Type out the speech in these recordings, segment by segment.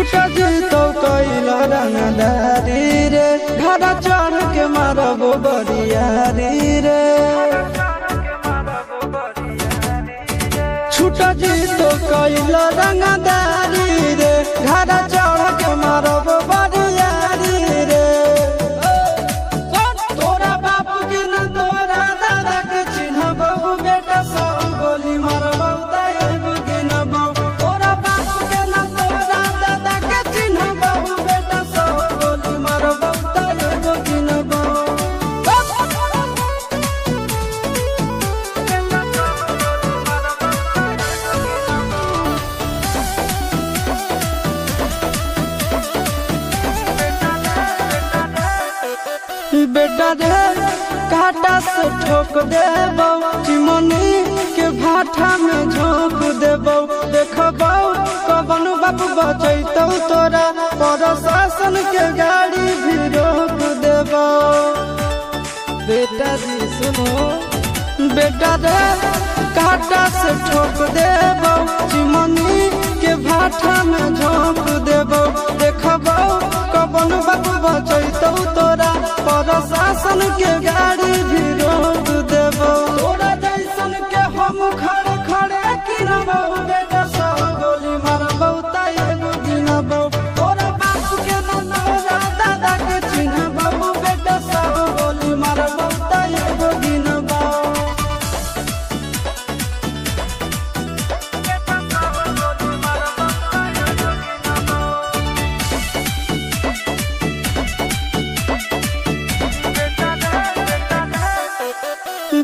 छुटा जी तो कैला रंगदारी रे घरा चढ़ के मारबो बरियारी रे छुटा जी तो कैला रंगदारी रे घरा चढ़ के मारबो बरियारी रे तोरा बाप के न तोरा दादा के चिन्हबो बेटा सब गोली मारबो तायब के न तोरा बाप के न तोरा दादा के चिन्हबो बेटा सब गोली मारबो तायब के न बेटा रे काटा से ठोक देबो चिमनी के भाटा में झोंक देबो देखबो कवन बाप बचैतौ तोरा प्रशासन के गाड़ी भी रोक देबो बेटा जी सुनो बेटा रे काटा से ठोक देबो चिमनी के भाटा में झोंक देबो देखबो कवन बाप बचैतौ तोरा प्रशासन के गाड़ी भी रोक देबो तोरा जैसन के हम खड़े खड़े गिनबो बेटा सब गोली मारबो तायब गिनबो तोरा बाप के न तोरा दादा के चिन्हबो बेटा सब गोली मारबो तायब गिनबो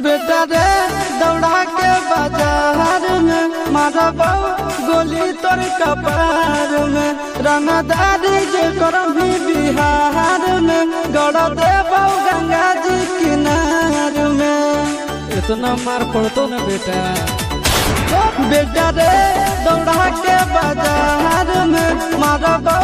बेटा रे दौड़ा के बाजार में मारबो गोली तोर कपार में रंगदारी जे करभी बिहार में गड़ देबो गंगा जी किनार में इतना मार पड़तो ना बेटा बेटा रे दौड़ा के बाजार में मारबो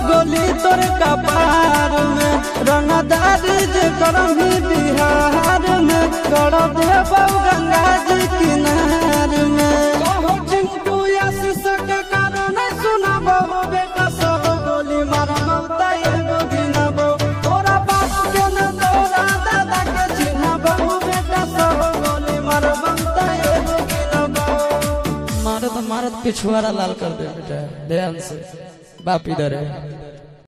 गोली तोर कपार में रंगदारी जे करभी बिहार में गड़ देबो गंगा जी किनार में कहो चिंटू आशीष के कारण सुनाबो बेटा सब गोली मारबो तायब गिनबो तोरा बाप के न तोरा दादा के चिन्हबो बेटा सब गोली मारबो तायब गिनबो मारत मारत पिछुआरा लाल कर दे बेटा ध्यान से बाप इधर है।